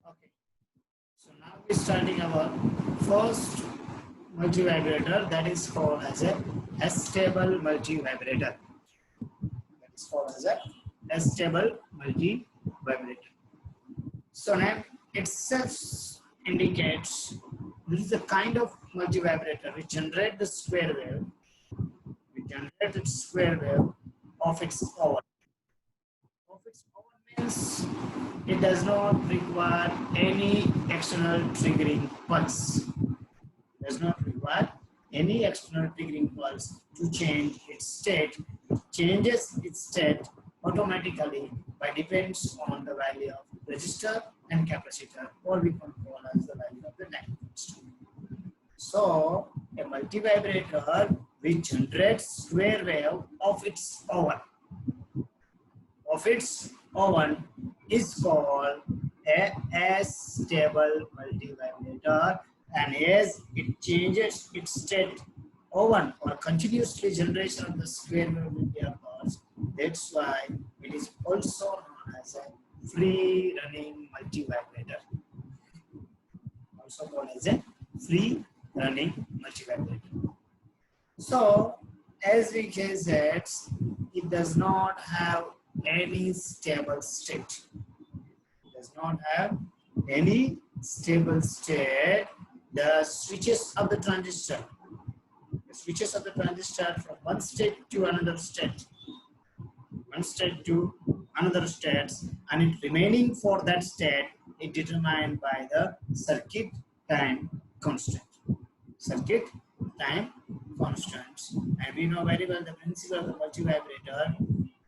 Okay. So now we're starting our first multivibrator, that is called as a S-stable multivibrator. That is called as a S-stable multivibrator. So name itself indicates this is a kind of multivibrator which generates the square wave. We generate the square wave of its own. Of its own means it does not require any external triggering pulse. Does not require any external triggering pulse to change its state. It changes its state automatically by depends on the value of resistor and capacitor, or we can call as the value of the time constant. So a multivibrator which generates square wave of its own is called a S-stable multivibrator, and as it changes its state O1 or continuously generation of the square wave will be occurs. That's why it is also known as a free running multivibrator. Also called as a free running multivibrator. So as we can say, it does not have any stable state. It does not have any stable state. The switches of the transistor from one state to another state, and it remaining for that state is determined by the circuit time constant. And we know very well the principle of the multivibrator.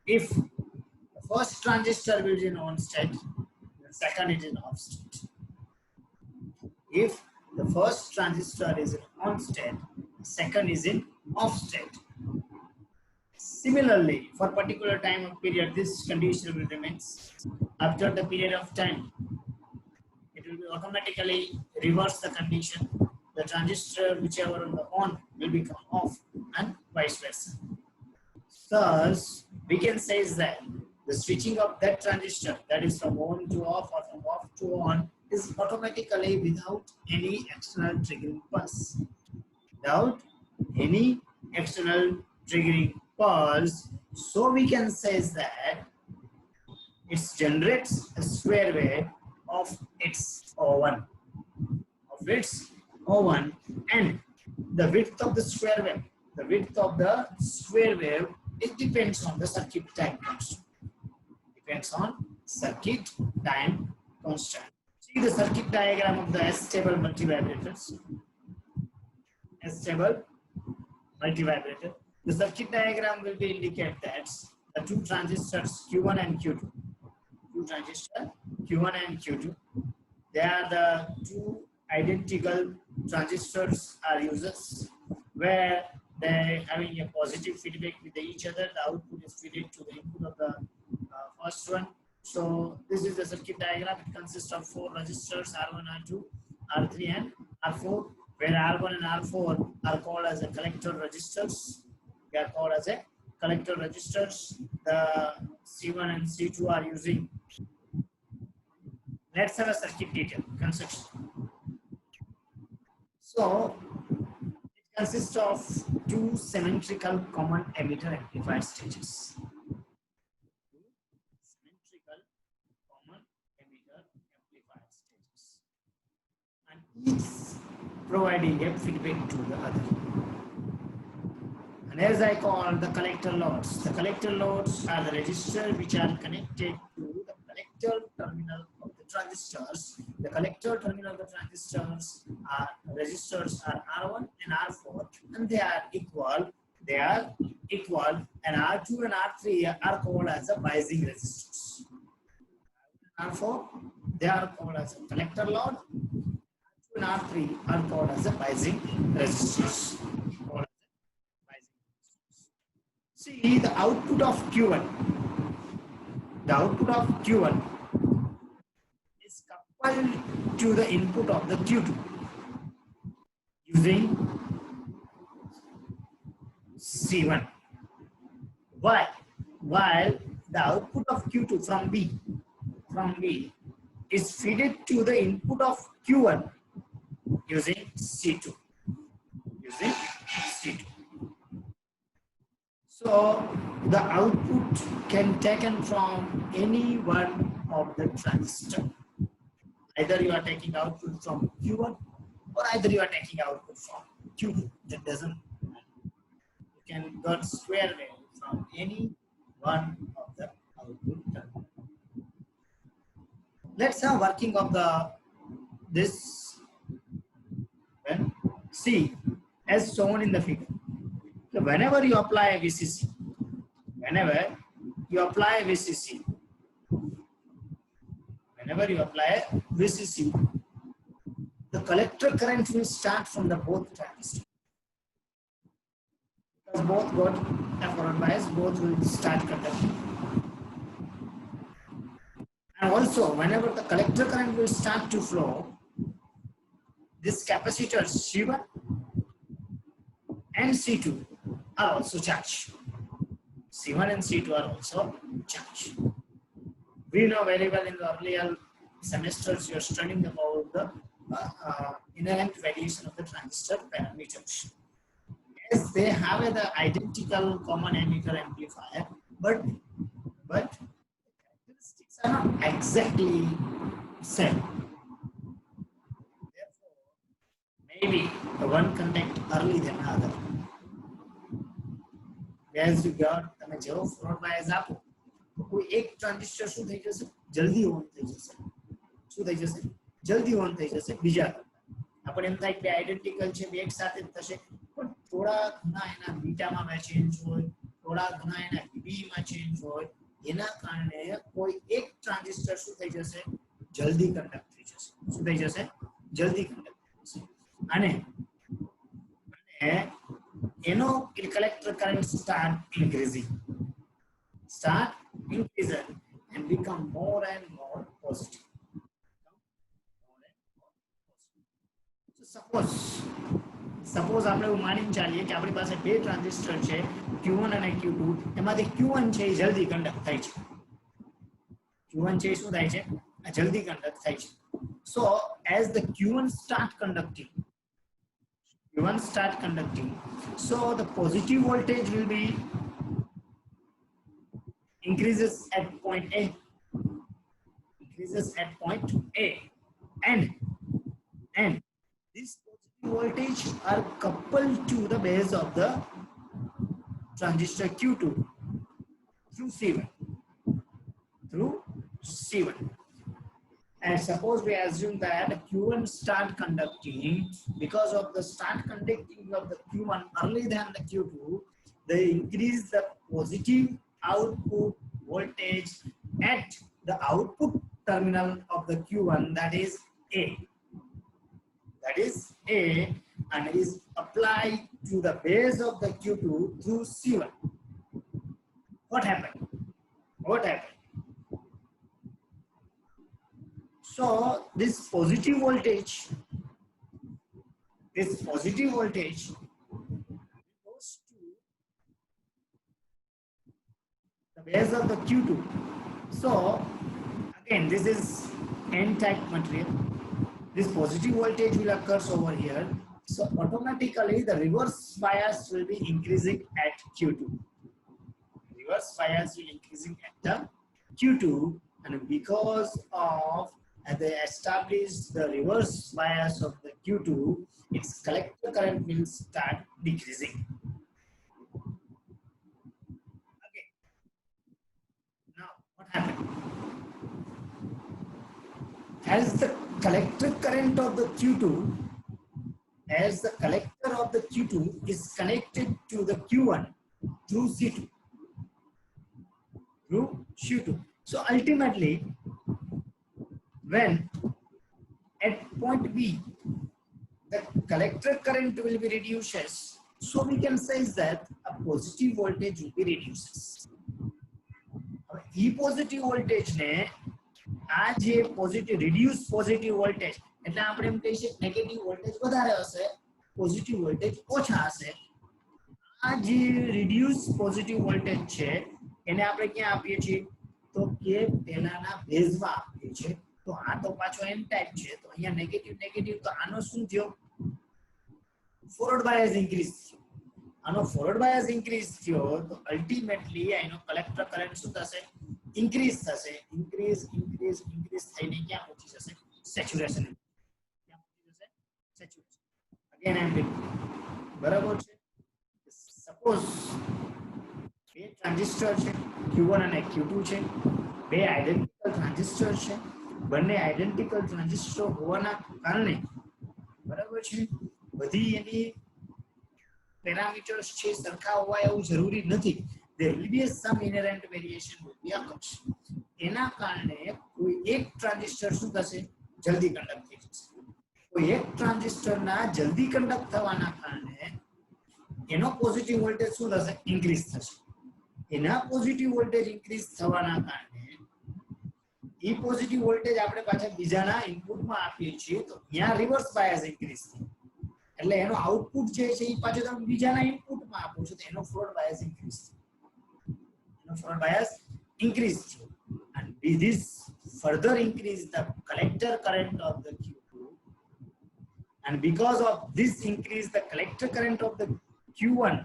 If the first transistor is in on state, the second is in off state. If the first transistor is in on state, the second is in off state. Similarly, for particular time of period, this condition will remain. After the period of time, it will be automatically reverse the condition. The transistor, whichever on the on, will become off, and vice versa. Thus, we can say that the switching of that transistor, that is from on to off or from off to on, is automatically without any external triggering pulse. Without any external triggering pulse, so we can say that it generates a square wave of its O1. And the width of the square wave, it depends on the circuit time constant. See the circuit diagram of the S-stable multivibrators. The circuit diagram will be indicate that the two transistors Q1 and Q2. They are the two identical transistors are users, where they having a positive feedback with each other. The output is fed to the input of the first one. So this is the circuit diagram. It consists of 4 resistors, R1, R2, R3 and R4, where R1 and R4 are called as a collector resistors. They are called as a collector resistors. The C1 and C2 are using. Let's have a circuit detail construction. So it consists of 2 symmetrical common emitter amplifier stages. And each providing a feedback to the other. And as I call the collector loads are the resistors which are connected to the collector terminal of the transistors. The collector terminal of the transistors are resistors are R1 and R4, and they are equal. And R2 and R3 are called as the biasing resistors. R4, they are called as a collector load. R2 and R3 are called as the biasing resistors. See the output of Q1. The output of Q1 is coupled to the input of the Q2 using C1. While the output of Q2 from B is fed to the input of Q1 using C2. Using C2. So the output can taken from any one of the transistor. Either you are taking output from Q1 or either you are taking output from Q2. That doesn't matter. You can get square wave from any one of the output terminal. Let's have working of this when see as shown in the figure. So whenever you apply a VCC, the collector current will start from the both transistors. Because both got a forward bias, both will start conducting. And also, whenever the collector current will start to flow, this capacitor C1 and C2 are also charged. C1 and C2 are also charged. We know very well in the earlier semesters you are studying about the inherent variation of the transistor parameters. Yes, they have the identical common emitter amplifier, but characteristics are not exactly same. Therefore, maybe the one contact early than the other. As you got તમે જેવો forward bias આપો તો કોઈ એક transistor શું થઈ જશે જલ્દી ઓન થઈ જશે શું થઈ જશે જલ્દી ઓન થઈ જશે બીજા આપણે એમ થાય કે આઇડેન્ટિકલ છે બે એક સાથે થશે પણ થોડા ઘણા એના બીટામાં ચેન્જ હોય થોડા ઘણા એના બીમાં ચેન્જ હોય એના કારણે કોઈ એક ટ્રાન્ઝિસ્ટર શું થઈ જશે જલ્દી કંડક્ટ થઈ જશે શું થઈ જશે જલ્દી કંડક્ટ થઈ જશે અને collector current start increasing and become more and more positive. So suppose આપણે એવું માનીને ચાલીએ કે આપણી પાસે બે ટ્રાન્ઝિસ્ટર છે Q1 અને Q2 એમાંથી Q1 છે એ જલ્દી કંડક્ટ થાય છે Q1 છે શું થાય છે જલ્દી કંડક્ટ થાય છે. So as the Q1 start conducting, so the positive voltage will be increases at point A, and this positive voltage are coupled to the base of the transistor Q2 through C1. And suppose we assume that Q1 start conducting, because of the start conducting of the Q1 early than the Q2, they increase the positive output voltage at the output terminal of the Q1, that is A, and is applied to the base of the Q2 through C1. What happened? So this positive voltage goes to the base of the Q2. So again, this is N-type material. This positive voltage will occur over here. So automatically the reverse bias will be increasing at Q2. Reverse bias will increasing at the Q2, and because of they establish the reverse bias of the Q2, its collector current will start decreasing. Okay. Now, what happened? As the collector current of the Q2, is connected to the Q1 through C2. So ultimately, when at point B the collector current will be reduces, so we can say that a positive voltage will be reduces. E positive voltage ne આ જે reduce positive voltage એટલે આપણે એમ કહી શકીએ negative voltage વધારે હશે positive voltage ઓછા હશે. આ જે reduce positive voltage છે એને આપણે ક્યાં આપીએ છીએ તો કે પહેલાના બેઝમાં આપીએ છીએ. તો તો આ તો પાછો એન ટાઈપ છે, તો અહીંયા નેગેટિવ નેગેટિવ, તો આનો શું થયો? ફોરવર્ડ બાયસ ઇન્ક્રીઝ થયો. આનો ફોરવર્ડ બાયસ ઇન્ક્રીઝ થયો તો અલ્ટિમેટલી આનો કલેક્ટર કરંટ શું થશે? ઇન્ક્રીઝ થશે. ઇન્ક્રીઝ ઇન્ક્રીઝ ઇન્ક્રીઝ થઈને ક્યાં પહોંચી જશે? સેચ્યુરેશન. ક્યાં પહોંચી જશે? Saturation. Again I am repeating. બરાબર છે? સપોઝ બે ટ્રાન્ઝિસ્ટર છે, Q1 અને Q2 છે, બે આઇડેન્ટિકલ ટ્રાન્ઝિસ્ટર છે. બંને આઇડેન્ટિકલ ટ્રાન્ઝિસ્ટર હોવાના કારણે બરાબર છે, બધી એની પેરામીટર્સ છે સરખા હોવા એવું જરૂરી નથી. there will be some inherent variation will be occurs. એના કારણે કોઈ એક ટ્રાન્ઝિસ્ટર શું થશે? જલ્દી કંડક્ટ થઈ જશે. કોઈ એક ટ્રાન્ઝિસ્ટરના જલ્દી કંડક્ટ થવાના કારણે એનો પોઝિટિવ વોલ્ટેજ શું થશે? ઇન્ક્રીઝ થશે. એના પોઝિટિવ વોલ્ટેજ ઇન્ક્રીઝ થવાના કારણે એ પોઝિટિવ વોલ્ટેજ આપણે પાછા બીજાના ઇનપુટમાં આપીએ છીએ, તો અહીંયા રિવર્સ બાયસ ઇન્ક્રીઝ થાય. એટલે એનો આઉટપુટ જે છે એ પાછો તમે બીજાના ઇનપુટમાં આપો છો, તો એનો ફોરવર્ડ બાયસ ઇન્ક્રીઝ થાય. એનો ફોરવર્ડ બાયસ ઇન્ક્રીઝ થાય. and this further increase the collector current of the Q2, and because of this increase the collector current of the Q1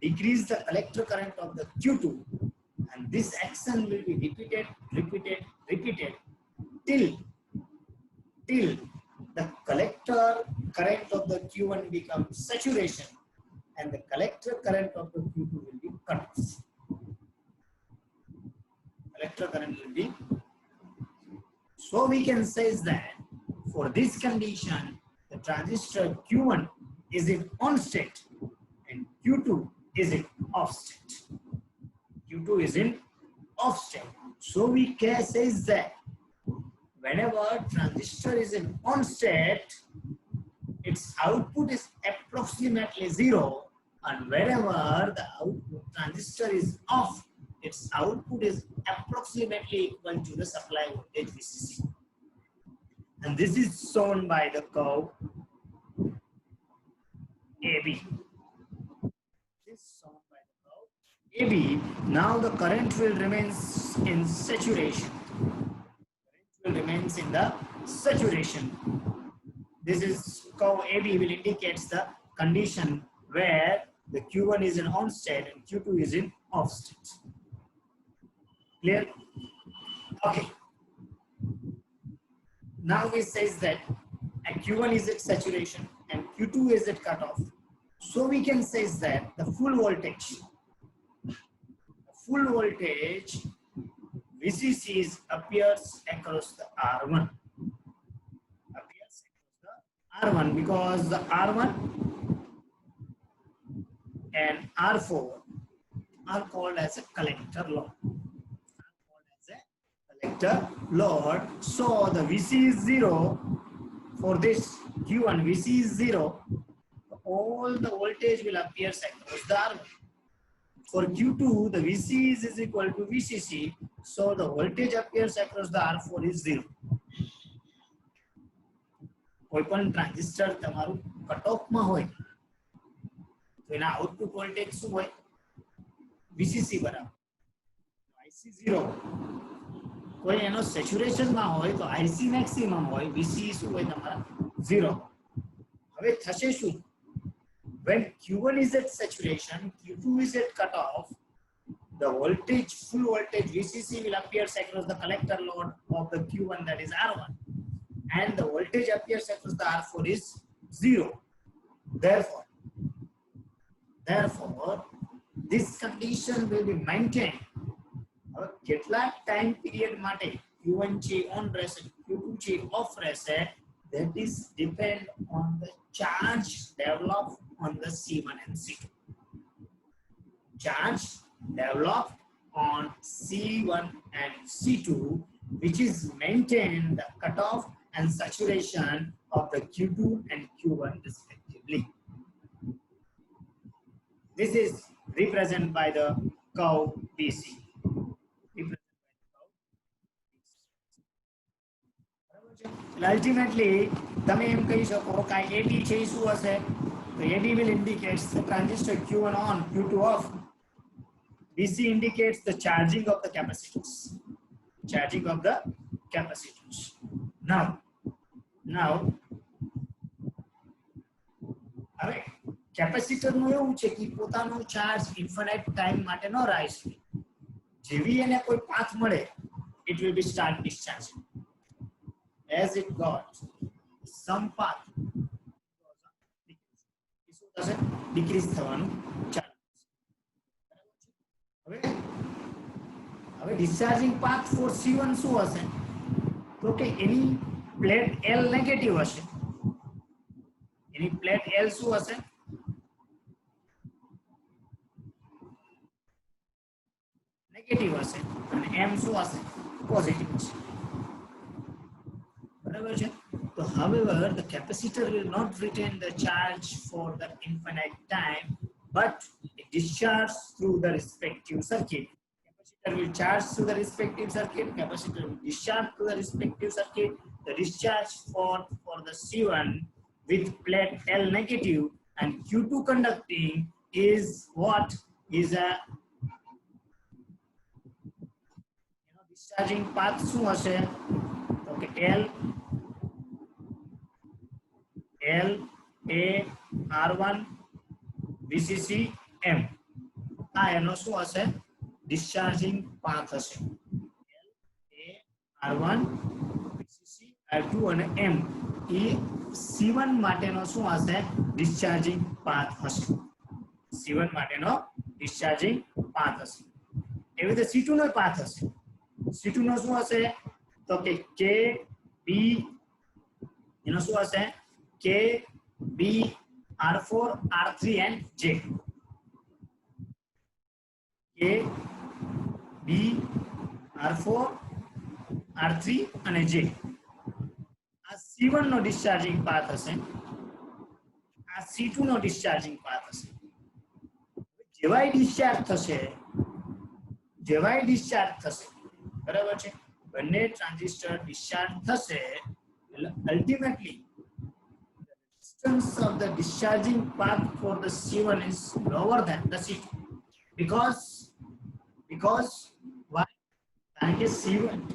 decrease the collector current of the Q2, and this action will be repeated till the collector current of the Q1 becomes saturation and the collector current of the Q2 will be cut off. Collector current will be. So we can say that for this condition the transistor Q1 is in on state and Q2 is in off state. Q2 is in off state. So we can say that whenever transistor is in on state, its output is approximately 0, and whenever the output transistor is off, its output is approximately equal to the supply voltage VCC. And this is shown by the curve AB. This is shown by the curve AB. Now the current will remain in saturation. Remains in the saturation. This is curve AB will indicate the condition where the Q1 is in on state and Q2 is in off state. Clear? Okay. Now we says that Q1 is at saturation and Q2 is at cutoff. So we can say that the full voltage VCC appears across the R1. Appears across the R1 because the R1 and R4 are called as a collector load. So the VC is 0 for this Q1. VC is 0. All the voltage will appear across the R1. For Q2, the VC is equal to VCC, so the voltage appears across the R4 is 0. કોઈપણ transistor તમારું cut ઓફમાં હોય તો એના output voltage શું હોય? VCC બરાબર IC 0. કોઈ એનો સેચ્યુરેશનમાં હોય તો IC મેક્સિમમ હોય, VC શું હોય તમારા 0. હવે થશે શું? When Q1 is at saturation, Q2 is at cutoff, the voltage, full voltage VCC will appear across the collector load of the Q1, that is R1, and the voltage appears across the R4 is 0. Therefore, this condition will be maintained. હવે કેટલા time period માટે Q1 છે on રહેશે, Q2 છે of રહેશે? That is depend on the charge developed on the C1 and C2. Charge developed on C1 and C2, which is maintained the cutoff and saturation of the Q2 and Q1 respectively. This is represented by the curve BC. Ultimately, તમે એમ કહી શકો કે AD છે શું હશે? તો AD will indicate the transistor Q1 on, Q2 off. BC indicates the charging of the capacitors. Charging of the capacitors. Now હવે capacitor નું એવું છે કે પોતાનો ચાર્જ ઇન્ફિનાઇટ ટાઈમ માટે ન રાઈઝ થાય. જેવી એને કોઈ પાથ મળે it will be start discharging. As it got some path શું થશે ડિક્રીઝ થવાનું ચાલુ થશે. હવે ડિસ્ચાર્જિંગ પાથ ફોર C1 શું હશે તો કે એની પ્લેટ L નેગેટિવ હશે. એની પ્લેટ L શું હશે નેગેટિવ હશે અને M શું હશે પોઝિટિવ હશે. બરાબર છે. So however the capacitor will not retain the charge for the infinite time but it discharges through the respective circuit. Capacitor will charge through the respective circuit, capacitor will discharge through the respective circuit. The discharge for the C1 with plate L negative and Q2 conducting is what is a discharging path શું હશે તો કે L A R1 VCC M આ એનો શું હશે discharging path હશે. L A R1 VCC R2 અને M એ C1 માટેનો શું હશે discharging path હશે. C1 માટેનો discharging path હશે. એવી રીતે C2 નો path હશે. C2 નો શું હશે તો કે K B એનો શું હશે K B R4 R3 and J. K B R4 R3 અને J આ C1 નો discharging path હશે. આ C2 નો discharging path હશે. જેવાય discharge થશે બરાબર છે બંને ટ્રાન્ઝિસ્ટર discharge થશે એટલે ultimately the resistance of the discharging path for the C1 is lower than the C2 because why કારણ કે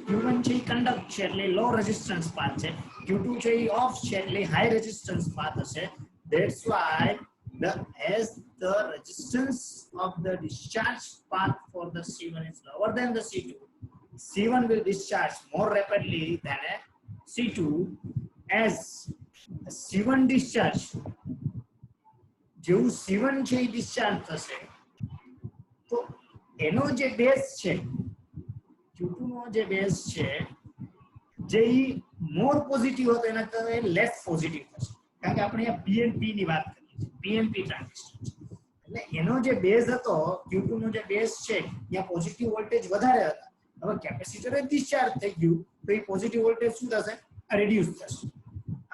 Q1 છે કંડક્ટ છે એટલે લો રેઝિસ્ટન્સ પાથ છે, Q2 છે ઓફ છે એટલે હાઈ રેઝિસ્ટન્સ પાથ હશે. That's why as the resistance of the discharge path for the C1 is lower than the C2, C1 will discharge more rapidly than a C2. As C1 discharge જેવું C1 છે એ discharge થશે તો એનો જે base છે Q2 નો જે base છે જે મોર પોઝિટિવ હતો એના કરતા લેસ પોઝિટિવ થશે કારણ કે આપણે અહીંયા PNP ની વાત કરીએ છીએ. PNP ટ્રાન્ઝિસ્ટર એટલે એનો જે બેઝ હતો Q2 નો જે બેઝ છે ત્યાં પોઝિટિવ વોલ્ટેજ વધારે હતા. હવે કેપેસિટર ડિસ્ચાર્જ થઈ ગયું તો એ પોઝિટિવ વોલ્ટેજ શું થશે રિડ્યુસ થશે.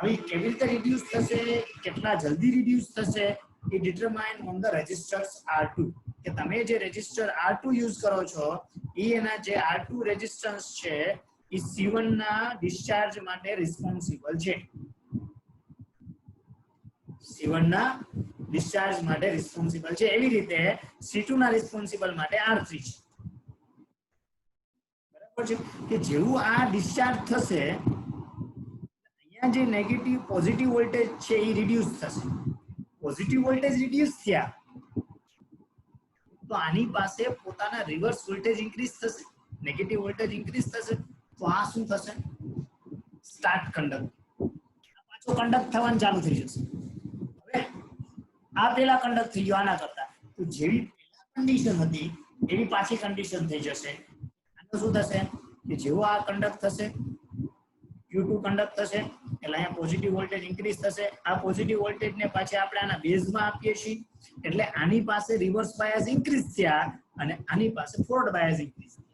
હવે કેવી રીતે રિડ્યુસ થશે કેટલા જલ્દી રિડ્યુસ થશે એ determine on the resistors R2 કે તમે જે રેઝિસ્ટર R2 યુઝ કરો છો એ એના જે R2 રેઝિસ્ટન્સ છે એ C1 ના ડિસ્ચાર્જ માટે રિસ્પોન્સિબલ છે. C1 ના ડિસ્ચાર્જ માટે રિસ્પોન્સિબલ છે એવી રીતે C2 ના રિસ્પોન્સિબલ માટે R3 છે. બરાબર છે કે જેવું આ ડિસ્ચાર્જ થશે અહીંયા જે નેગેટિવ પોઝિટિવ વોલ્ટેજ છે એ રિડ્યુસ થશે. પોઝિટિવ વોલ્ટેજ રિડ્યુસ થયા તો આની પાસે પોતાના રિવર્સ વોલ્ટેજ ઇન્ક્રીઝ થશે, નેગેટિવ વોલ્ટેજ ઇન્ક્રીઝ થશે તો આ શું થશે સ્ટાર્ટ કંડક્ટ પાછો કંડક્ટ થવાનું ચાલુ થઈ જશે. હવે આ પેલા કંડક્ટ થઈ ગયો આના કરતા તો જેવી પેલા કન્ડિશન હતી એવી પાછી કન્ડિશન થઈ જશે. આનો શું થશે કે જેવો આ કંડક્ટ થશે Q2 કંડક્ટ થશે એટલે અહીંયા પોઝિટિવ વોલ્ટેજ ઇન્ક્રીઝ થશે. આ પોઝિટિવ વોલ્ટેજ ને પાછી આપણે આના બેઝમાં આપીએ છીએ એટલે આની પાસે રિવર્સ બાયસ ઇન્ક્રીઝ થયા અને આની પાસે ફોરવર્ડ બાયસ ઇન્ક્રીઝ થયા.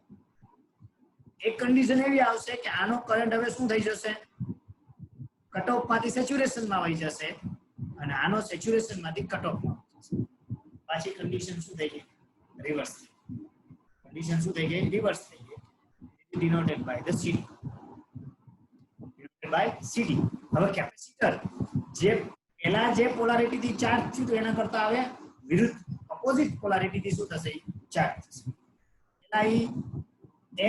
એક કન્ડિશન એવી આવશે કે આનો કરંટ હવે શું થઈ જશે કટ ઓફ માંથી સેચ્યુરેશન માં આવી જશે અને આનો સેચ્યુરેશન માંથી કટ ઓફ માં આવી જશે. પાછી કન્ડિશન શું થઈ ગઈ રિવર્સ. કન્ડિશન શું થઈ ગઈ રિવર્સ થઈ ગઈ denoted by the CD. by CD. હવે કેપેસિટર જે પહેલા જે પોલારિટી થી ચાર્જ થયું તો એના કરતા હવે વિરુદ્ધ ઓપોઝિટ પોલારિટી થી શું થશે ચાર્જ થશે. પહેલા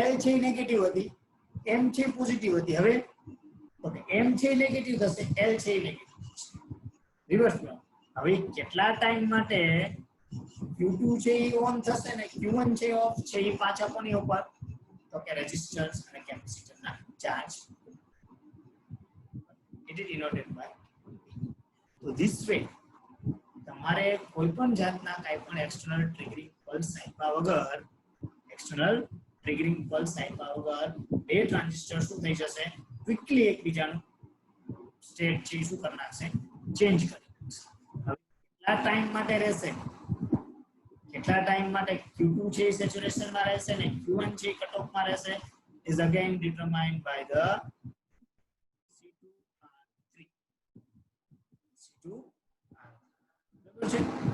L છે નેગેટિવ હતી M છે પોઝિટિવ હતી, હવે ઓકે M છે નેગેટિવ થશે, L છે નેગેટિવ થશે, રિવર્સ લો. હવે કેટલા ટાઈમ માટે Q2 છે એ ઓન થશે ને Q1 છે ઓફ છે, એ પાછા કોની ઉપર, તો કે રેઝિસ્ટન્સ અને કેપેસિટરના charge. It is denoted by. તો this way તમારે કોઈ પણ જાતના કાંઈ પણ એક્સટર્નલ ટ્રિગરિંગ પલ્સ આપ્યા વગર બે ટ્રાન્ઝિસ્ટર શું થઈ જશે, ક્વિકલી એકબીજાનું સ્ટેટ છે શું કરી નાખશે, ચેન્જ કરી નાખશે. હવે કેટલા ટાઈમ માટે રહેશે, કેટલા ટાઈમ માટે Q2 છે સેચ્યુરેશનમાં રહેશે ને Q1 છે કટ ઓફમાં રહેશે, is again determined by the C2R3. બરાબર છે.